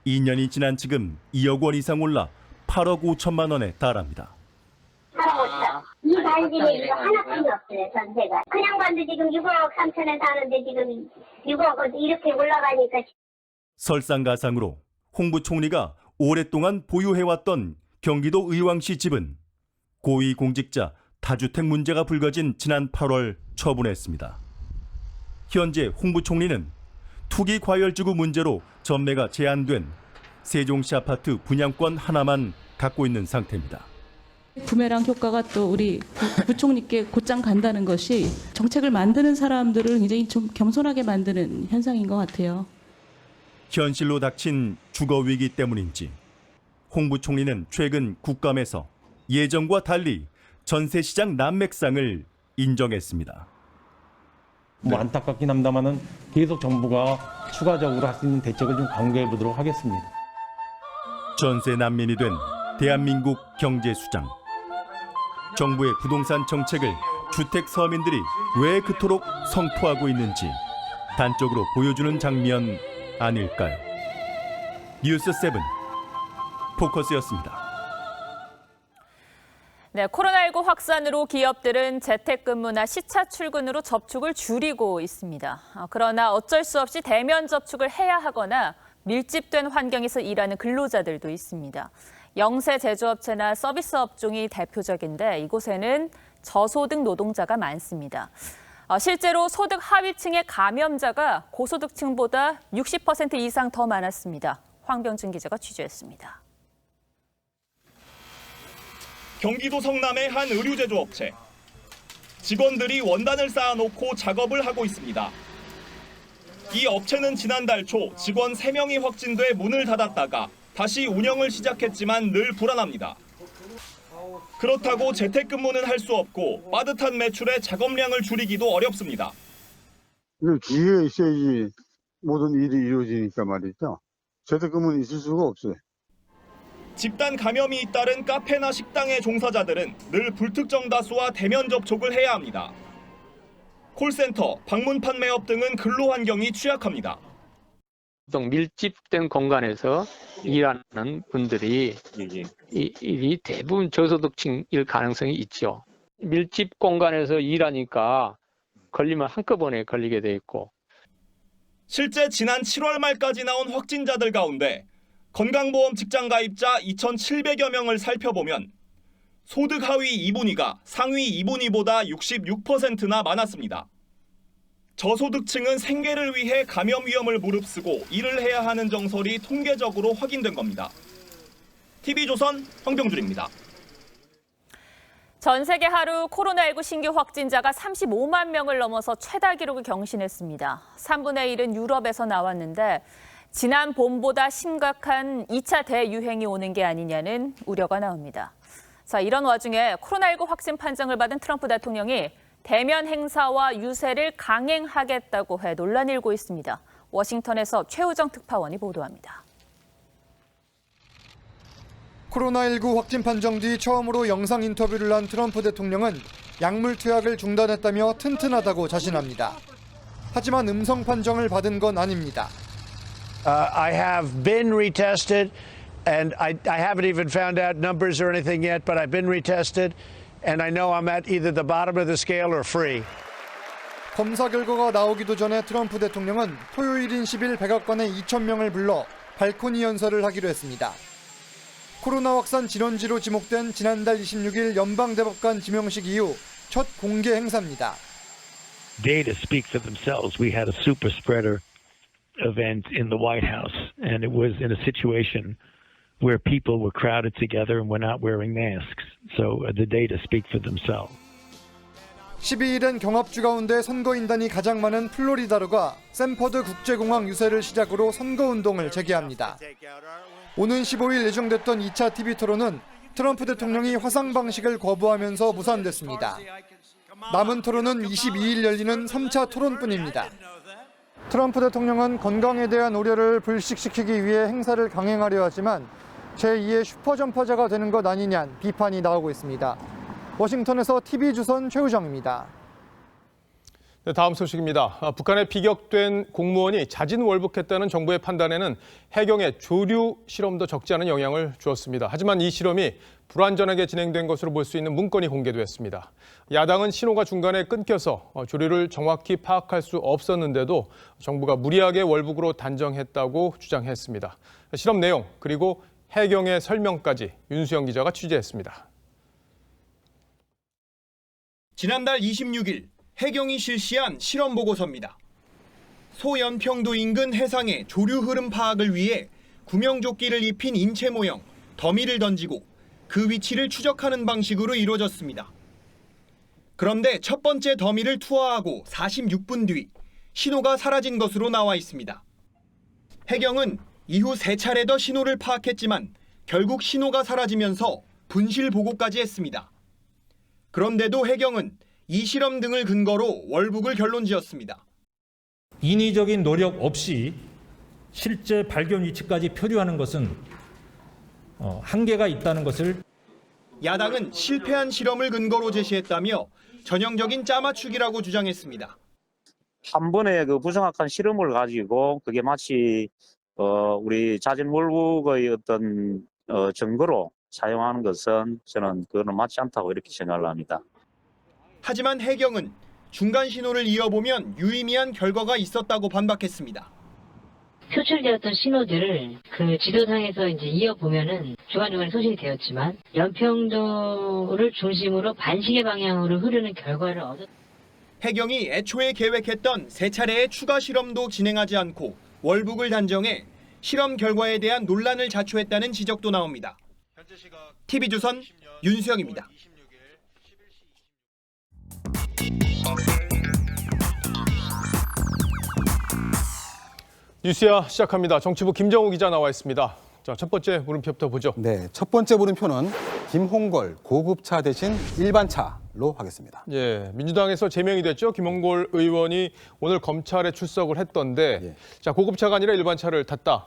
2년이 지난 지금 2억 원 이상 올라 8억 5천만 원에 달합니다. 이 단지에 이거 하나뿐이 없어요, 전세가. 그냥 봐도 지금 6억 3천에 사는데 지금 6억 이렇게 올라가니까. 설상가상으로 홍 부총리가 오랫동안 보유해왔던 경기도 의왕시 집은 고위공직자 다주택 문제가 불거진 지난 8월 처분했습니다. 현재 홍 부총리는 투기 과열지구 문제로 전매가 제한된 세종시 아파트 분양권 하나만 갖고 있는 상태입니다. 부메랑 효과가 또 우리 부총리께 곧장 간다는 것이 정책을 만드는 사람들을 굉장히 좀 겸손하게 만드는 현상인 것 같아요. 현실로 닥친 주거 위기 때문인지 홍 부총리는 최근 국감에서 예정과 달리 전세시장 난맥상을 인정했습니다. 안타깝긴 합니다만은 계속 정부가 추가적으로 할 수 있는 대책을 좀 강구해 보도록 하겠습니다. 전세 난민이 된 대한민국 경제수장. 정부의 부동산 정책을 주택 서민들이 왜 그토록 성토하고 있는지 단적으로 보여주는 장면 아닐까요? 뉴스7 포커스였습니다. 네, 코로나19 확산으로 기업들은 재택근무나 시차 출근으로 접촉을 줄이고 있습니다. 그러나 어쩔 수 없이 대면 접촉을 해야 하거나 밀집된 환경에서 일하는 근로자들도 있습니다. 영세 제조업체나 서비스 업종이 대표적인데 이곳에는 저소득 노동자가 많습니다. 실제로 소득 하위층의 감염자가 고소득층보다 60% 이상 더 많았습니다. 황병준 기자가 취재했습니다. 경기도 성남의 한 의류 제조업체. 직원들이 원단을 쌓아놓고 작업을 하고 있습니다. 이 업체는 지난달 초 직원 3명이 확진돼 문을 닫았다가 다시 운영을 시작했지만 늘 불안합니다. 그렇다고 재택근무는 할 수 없고 빠듯한 매출에 작업량을 줄이기도 어렵습니다. 기회가 있어야지 모든 일이 이루어지니까 말이죠. 재택근무는 있을 수가 없어요. 집단 감염이 잇따른 카페나 식당의 종사자들은 늘 불특정 다수와 대면 접촉을 해야 합니다. 콜센터, 방문 판매업 등은 근로 환경이 취약합니다. 밀집된 공간에서 일하는 분들이 이 대부분 저소득층일 가능성이 있죠. 밀집 공간에서 일하니까 걸리면 한꺼번에 걸리게 돼 있고. 실제 지난 7월 말까지 나온 확진자들 가운데 건강보험 직장 가입자 2,700여 명을 살펴보면 소득 하위 2분위가 상위 2분위보다 66%나 많았습니다. 저소득층은 생계를 위해 감염 위험을 무릅쓰고 일을 해야 하는 정설이 통계적으로 확인된 겁니다. TV조선 황병준입니다. 전 세계 하루 코로나19 신규 확진자가 35만 명을 넘어서 최다 기록을 경신했습니다. 3분의 1은 유럽에서 나왔는데 지난 봄보다 심각한 2차 대유행이 오는 게 아니냐는 우려가 나옵니다. 자, 이런 와중에 코로나19 확진 판정을 받은 트럼프 대통령이 대면 행사와 유세를 강행하겠다고 해 논란이 일고 있습니다. 워싱턴에서 최우정 특파원이 보도합니다. 코로나19 확진 판정 뒤 처음으로 영상 인터뷰를 한 트럼프 대통령은 약물 투약을 중단했다며 튼튼하다고 자신합니다. 하지만 음성 판정을 받은 건 아닙니다. I have been retested, and I haven't even found out numbers or anything yet, but I've been retested, and I know I'm at either the bottom of the scale or free. 검사 결과가 나오기도 전에 트럼프 대통령은 토요일인 10일 백악관에 2,000명을 불러 발코니 연설을 하기로 했습니다. 코로나 확산 진원지로 지목된 지난달 26일 연방대법관 지명식 이후 첫 공개 행사입니다. Data speak for themselves. We had a super spreader event in the White House, and it was in a situation where people were crowded together and were not wearing masks. So the data speak for themselves. 12일엔 경합주 가운데 선거인단이 가장 많은 플로리다주가 샌퍼드 국제공항 유세를 시작으로 선거운동을 재개합니다. 오는 15일 예정됐던 2차 TV 토론은 트럼프 대통령이 화상 방식을 거부하면서 무산됐습니다. 남은 토론은 22일 열리는 3차 토론뿐입니다. 트럼프 대통령은 건강에 대한 우려를 불식시키기 위해 행사를 강행하려 하지만 제2의 슈퍼점퍼자가 되는 것 아니냐는 비판이 나오고 있습니다. 워싱턴에서 TV조선 최우정입니다. 네, 다음 소식입니다. 북한에 피격된 공무원이 자진월북했다는 정부의 판단에는 해경의 조류 실험도 적지 않은 영향을 주었습니다. 하지만 이 실험이 불완전하게 진행된 것으로 볼 수 있는 문건이 공개됐습니다. 야당은 신호가 중간에 끊겨서 조류를 정확히 파악할 수 없었는데도 정부가 무리하게 월북으로 단정했다고 주장했습니다. 실험 내용 그리고 해경의 설명까지 윤수영 기자가 취재했습니다. 지난달 26일 해경이 실시한 실험 보고서입니다. 소연평도 인근 해상의 조류 흐름 파악을 위해 구명조끼를 입힌 인체 모형, 더미를 던지고 그 위치를 추적하는 방식으로 이루어졌습니다. 그런데 첫 번째 더미를 투하하고 46분 뒤 신호가 사라진 것으로 나와 있습니다. 해경은 이후 3차례 더 신호를 파악했지만 결국 신호가 사라지면서 분실 보고까지 했습니다. 그런데도 해경은 이 실험 등을 근거로 월북을 결론지었습니다. 인위적인 노력 없이 실제 발견 위치까지 표류하는 것은 한계가 있다는 것을 야당은 실패한 실험을 근거로 제시했다며 전형적인 짜맞추기라고 주장했습니다. 한 번에 그 부정확한 실험을 가지고 그게 마치 우리 자진 월북의 어떤 증거로 사용하는 것은 저는 그거는 맞지 않다고 이렇게 생각을 합니다. 하지만 해경은 중간 신호를 이어보면 유의미한 결과가 있었다고 반박했습니다. 표출되었던 신호들을 그 지도상에서 이제 이어보면은 중간중간에 소실이 되었지만 연평도를 중심으로 반시계 방향으로 흐르는 결과를 얻었. 해경이 애초에 계획했던 3차례의 추가 실험도 진행하지 않고 월북을 단정해 실험 결과에 대한 논란을 자초했다는 지적도 나옵니다. TV조선 윤수영입니다. 뉴스야 시작합니다. 정치부 김정우 기자 나와 있습니다. 자, 첫 번째 물음표부터 보죠. 네, 첫 번째 물음표는 김홍걸 고급차 대신 일반차로 하겠습니다. 예, 민주당에서 제명이 됐죠. 김홍걸 의원이 오늘 검찰에 출석을 했던데, 예. 자, 고급차가 아니라 일반차를 탔다.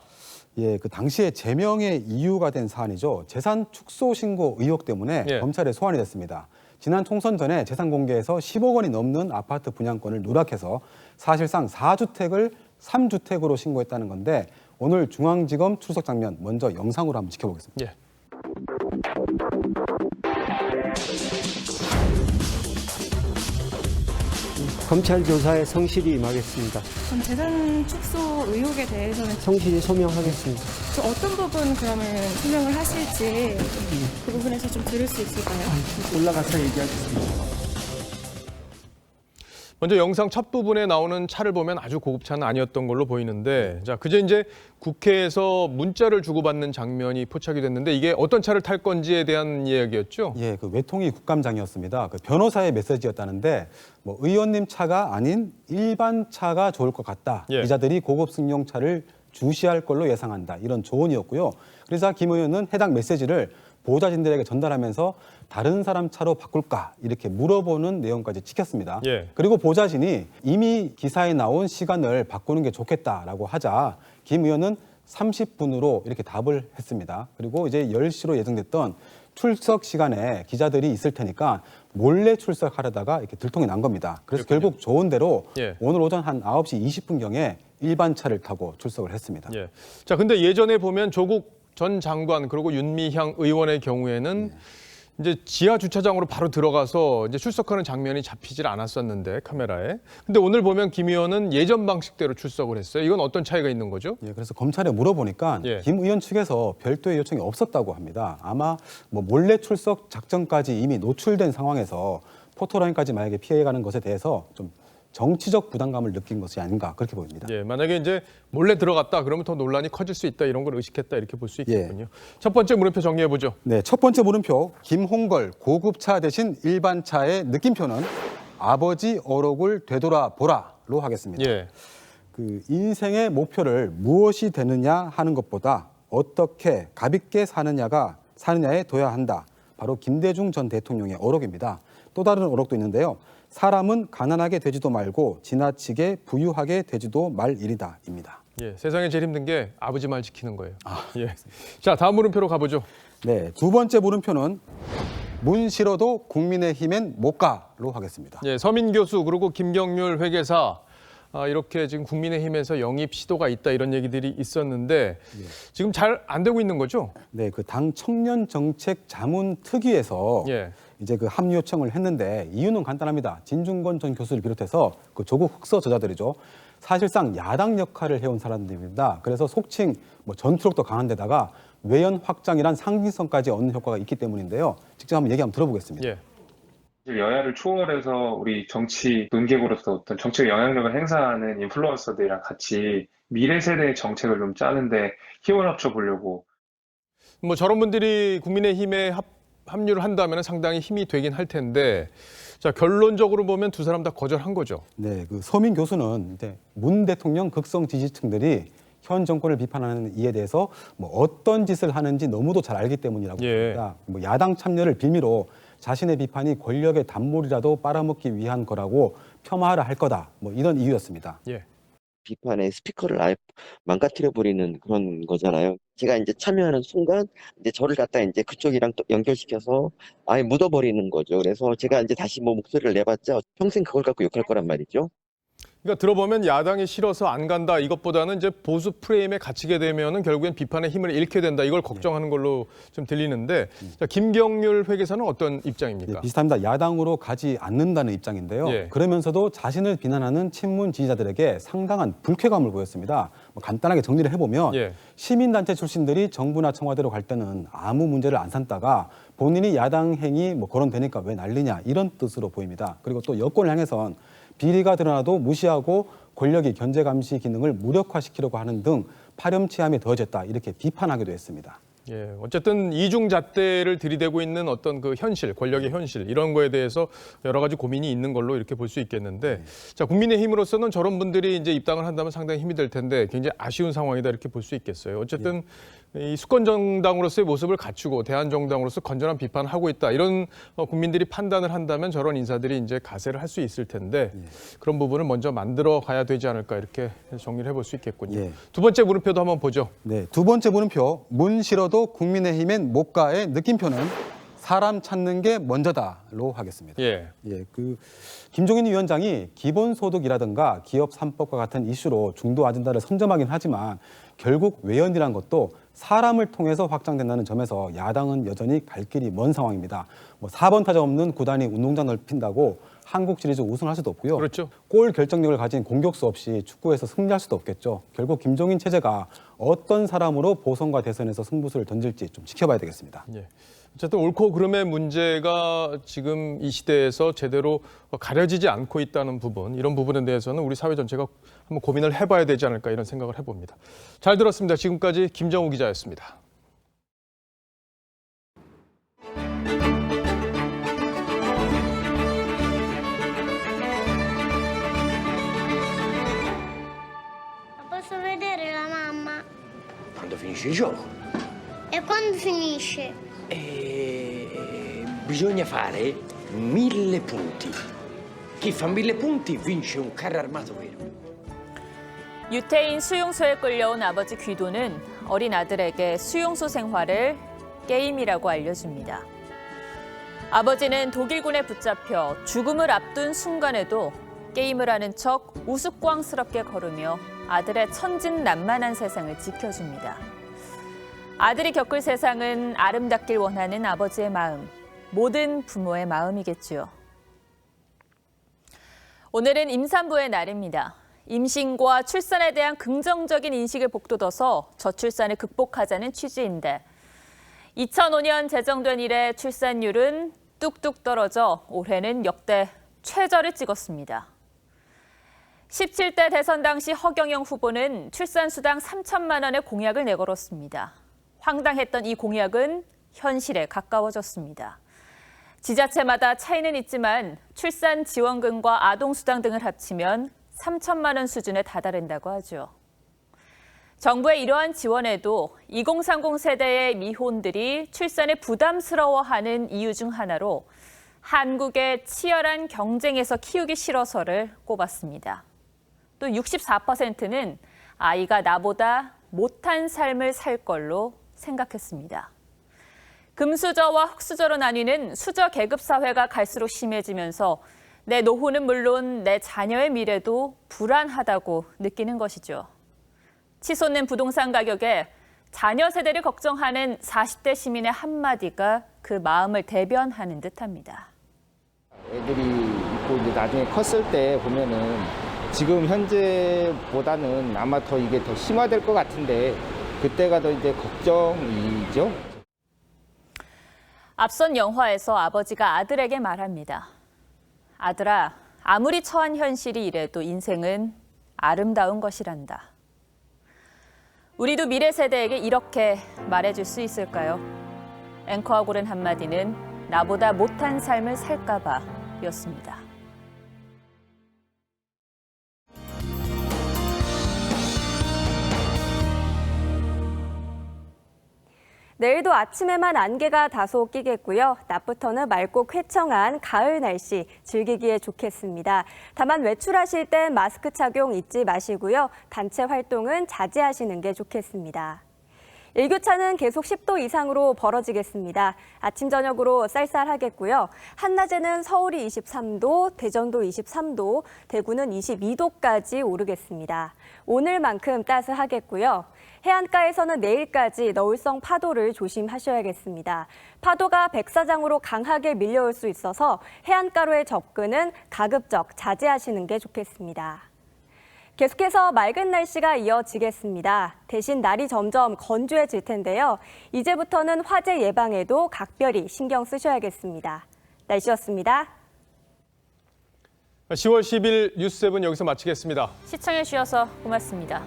예, 그 당시에 제명의 이유가 된 사안이죠. 재산 축소 신고 의혹 때문에 예. 검찰에 소환이 됐습니다. 지난 총선 전에 재산 공개에서 10억 원이 넘는 아파트 분양권을 누락해서 사실상 4주택을 3주택으로 신고했다는 건데 오늘 중앙지검 출석 장면 먼저 영상으로 한번 지켜보겠습니다. 예. 검찰 조사에 성실히 임하겠습니다. 그럼 재산 축소 의혹에 대해서는 성실히 소명하겠습니다. 저 어떤 부분 그러면 소명을 하실지 그 부분에서 좀 들을 수 있을까요? 올라가서 얘기하겠습니다. 먼저 영상 첫 부분에 나오는 차를 보면 아주 고급차는 아니었던 걸로 보이는데, 자, 그제 이제 국회에서 문자를 주고받는 장면이 포착이 됐는데 이게 어떤 차를 탈 건지에 대한 이야기였죠? 예, 그 외통위 국감장이었습니다. 그 변호사의 메시지였다는데 뭐 의원님 차가 아닌 일반 차가 좋을 것 같다. 예. 기자들이 고급 승용차를 주시할 걸로 예상한다. 이런 조언이었고요. 그래서 김 의원은 해당 메시지를 보좌진들에게 전달하면서 다른 사람 차로 바꿀까 이렇게 물어보는 내용까지 찍혔습니다. 예. 그리고 보좌진이 이미 기사에 나온 시간을 바꾸는 게 좋겠다라고 하자 김 의원은 30분으로 이렇게 답을 했습니다. 그리고 이제 10시로 예정됐던 출석 시간에 기자들이 있을 테니까 몰래 출석하려다가 이렇게 들통이 난 겁니다. 그래서 그렇군요. 결국 좋은 대로 예. 오늘 오전 한 9시 20분경에 일반 차를 타고 출석을 했습니다. 예. 자, 근데 예전에 보면 조국 전 장관 그리고 윤미향 의원의 경우에는 이제 지하 주차장으로 바로 들어가서 이제 출석하는 장면이 잡히질 않았었는데 카메라에. 근데 오늘 보면 김 의원은 예전 방식대로 출석을 했어요. 이건 어떤 차이가 있는 거죠? 예, 그래서 검찰에 물어보니까 예. 김 의원 측에서 별도의 요청이 없었다고 합니다. 아마 뭐 몰래 출석 작전까지 이미 노출된 상황에서 포토라인까지 만약에 피해가는 것에 대해서 좀 정치적 부담감을 느낀 것이 아닌가 그렇게 보입니다. 예, 만약에 이제 몰래 들어갔다 그러면 더 논란이 커질 수 있다 이런 걸 의식했다 이렇게 볼 수 있겠군요. 첫 번째 물음표 정리해 보죠. 네, 첫 번째 물음표 김홍걸 고급차 대신 일반차의 느낌표는 아버지 어록을 되돌아보라로 하겠습니다. 예. 그 인생의 목표를 무엇이 되느냐 하는 것보다 어떻게 가볍게 사느냐에 둬야 한다. 바로 김대중 전 대통령의 어록입니다. 또 다른 어록도 있는데요. 사람은 가난하게 되지도 말고 지나치게 부유하게 되지도 말일이다입니다. 예, 세상에 제일 힘든 게 아버지 말 지키는 거예요. 예. 자, 다음 물음표로 가보죠. 네, 두 번째 물음표는 문 실어도 국민의힘엔 못 가로 하겠습니다. 예, 서민 교수 그리고 김경률 회계사 이렇게 지금 국민의힘에서 영입 시도가 있다 이런 얘기들이 있었는데 지금 잘 안 되고 있는 거죠? 네, 그 당 청년 정책 자문 특위에서 예. 이제 그 합류 요청을 했는데 이유는 간단합니다. 진중권 전 교수를 비롯해서 그 조국 흑서 저자들이죠. 사실상 야당 역할을 해온 사람들입니다. 그래서 속칭 뭐 전투력도 강한 데다가 외연 확장이란 상징성까지 얻는 효과가 있기 때문인데요. 직접 한번 얘기 한번 들어보겠습니다. 예. 여야를 초월해서 우리 정치 논객으로서 어떤 정책 영향력을 행사하는 인플루언서들이랑 같이 미래 세대의 정책을 좀 짜는데 힘을 합쳐 보려고. 뭐 저런 분들이 국민의힘에 합류를 한다면 상당히 힘이 되긴 할 텐데, 자, 결론적으로 보면 두 사람 다 거절한 거죠. 네, 그 서민 교수는 이제 문 대통령 극성 지지층들이 현 정권을 비판하는 이에 대해서 뭐 어떤 짓을 하는지 너무도 잘 알기 때문이라고 합니다. 뭐 야당 참여를 빌미로 자신의 비판이 권력의 단물이라도 빨아먹기 위한 거라고 폄하하라 할 거다. 뭐 이런 이유였습니다. 비판의 스피커를 아예 망가뜨려 버리는 그런 거잖아요. 제가 이제 참여하는 순간 이제 저를 갖다 이제 그쪽이랑 또 연결시켜서 아예 묻어버리는 거죠. 그래서 제가 이제 다시 뭐 목소리를 내봤자 평생 그걸 갖고 욕할 거란 말이죠. 그러니까 들어보면 야당이 싫어서 안 간다 이것보다는 이제 보수 프레임에 갇히게 되면은 결국엔 비판의 힘을 잃게 된다 이걸 걱정하는 걸로 좀 들리는데, 자, 김경률 회계사는 어떤 입장입니까? 네, 비슷합니다. 야당으로 가지 않는다는 입장인데요. 그러면서도 자신을 비난하는 친문 지지자들에게 상당한 불쾌감을 보였습니다. 뭐 간단하게 정리를 해보면 시민단체 출신들이 정부나 청와대로 갈 때는 아무 문제를 안 삼다가 본인이 야당 행위 뭐 거론되니까 왜 난리냐 이런 뜻으로 보입니다. 그리고 또 여권을 향해선 비리가 드러나도 무시하고 권력이 견제 감시 기능을 무력화시키려고 하는 등 파렴치함이 더해졌다 이렇게 비판하기도 했습니다. 예, 어쨌든 이중잣대를 들이대고 있는 어떤 그 현실, 권력의 현실 이런 거에 대해서 여러 가지 고민이 있는 걸로 이렇게 볼 수 있겠는데, 자, 국민의힘으로서는 저런 분들이 이제 입당을 한다면 상당히 힘이 될 텐데 굉장히 아쉬운 상황이다 이렇게 볼 수 있겠어요. 어쨌든 이 수권 정당으로서의 모습을 갖추고 대한 정당으로서 건전한 비판을 하고 있다 이런 국민들이 판단을 한다면 저런 인사들이 이제 가세를 할 수 있을 텐데 그런 부분을 먼저 만들어 가야 되지 않을까 이렇게 정리를 해볼 수 있겠군요. 두 번째 물음표도 한번 보죠. 네, 두 번째 물음표 문 싫어도 국민의힘엔 못 가의 느낌표는 사람 찾는 게 먼저다로 하겠습니다. 그 김종인 위원장이 기본소득이라든가 기업 3법과 같은 이슈로 중도 아젠다를 선점하긴 하지만 결국 외연이란 것도 사람을 통해서 확장된다는 점에서 야당은 여전히 갈 길이 먼 상황입니다. 뭐 4번 타자 없는 구단이 운동장 넓힌다고 한국 시리즈 우승할 수도 없고요. 골 결정력을 가진 공격수 없이 축구에서 승리할 수도 없겠죠. 결국 김종인 체제가 어떤 사람으로 보선과 대선에서 승부수를 던질지 좀 지켜봐야 되겠습니다. 어쨌든 옳고 그름의 문제가 지금 이 시대에서 제대로 가려지지 않고 있다는 부분, 이런 부분에 대해서는 우리 사회 전체가 한번 고민을 해봐야 되지 않을까 이런 생각을 해봅니다. 잘 들었습니다. 지금까지 김정우 기자였습니다. Posso vedere la mamma? Quando finisce il gioco. E quando finisce? Bisogna fare 1000 punti. Chi fa 1000 punti vince un carro armato vero. 유태인 수용소에 끌려온 아버지 귀도는 어린 아들에게 수용소 생활을 게임이라고 알려줍니다. 아버지는 독일군에 붙잡혀 죽음을 앞둔 순간에도 게임을 하는 척 우스꽝스럽게 걸으며 아들의 천진난만한 세상을 지켜줍니다. 아들이 겪을 세상은 아름답길 원하는 아버지의 마음, 모든 부모의 마음이겠지요. 오늘은 임산부의 날입니다. 임신과 출산에 대한 긍정적인 인식을 북돋워서 저출산을 극복하자는 취지인데 2005년 제정된 이래 출산율은 뚝뚝 떨어져 올해는 역대 최저를 찍었습니다. 17대 대선 당시 허경영 후보는 출산수당 3천만 원의 공약을 내걸었습니다. 황당했던 이 공약은 현실에 가까워졌습니다. 지자체마다 차이는 있지만 출산 지원금과 아동수당 등을 합치면 3천만 원 수준에 다다른다고 하죠. 정부의 이러한 지원에도 2030 세대의 미혼들이 출산에 부담스러워하는 이유 중 하나로 한국의 치열한 경쟁에서 키우기 싫어서를 꼽았습니다. 또 64%는 아이가 나보다 못한 삶을 살 걸로 생각했습니다. 금수저와 흑수저로 나뉘는 수저 계급 사회가 갈수록 심해지면서 내 노후는 물론 내 자녀의 미래도 불안하다고 느끼는 것이죠. 치솟는 부동산 가격에 자녀 세대를 걱정하는 40대 시민의 한마디가 그 마음을 대변하는 듯합니다. 애들이 있고 이제 나중에 컸을 때 보면은 지금 현재보다는 아마 더 이게 더 심화될 것 같은데 그때가 더 이제 걱정이죠. 앞선 영화에서 아버지가 아들에게 말합니다. 아들아, 아무리 처한 현실이 이래도 인생은 아름다운 것이란다. 우리도 미래 세대에게 이렇게 말해줄 수 있을까요? 앵커가 고른 한마디는 나보다 못한 삶을 살까봐 였습니다. 내일도 아침에만 안개가 다소 끼겠고요. 낮부터는 맑고 쾌청한 가을 날씨 즐기기에 좋겠습니다. 다만 외출하실 땐 마스크 착용 잊지 마시고요. 단체 활동은 자제하시는 게 좋겠습니다. 일교차는 계속 10도 이상으로 벌어지겠습니다. 아침 저녁으로 쌀쌀하겠고요. 한낮에는 서울이 23도, 대전도 23도, 대구는 22도까지 오르겠습니다. 오늘만큼 따스하겠고요. 해안가에서는 내일까지 너울성 파도를 조심하셔야겠습니다. 파도가 백사장으로 강하게 밀려올 수 있어서 해안가로의 접근은 가급적 자제하시는 게 좋겠습니다. 계속해서 맑은 날씨가 이어지겠습니다. 대신 날이 점점 건조해질 텐데요. 이제부터는 화재 예방에도 각별히 신경 쓰셔야겠습니다. 날씨였습니다. 10월 10일 뉴스7 여기서 마치겠습니다. 시청해 주셔서 고맙습니다.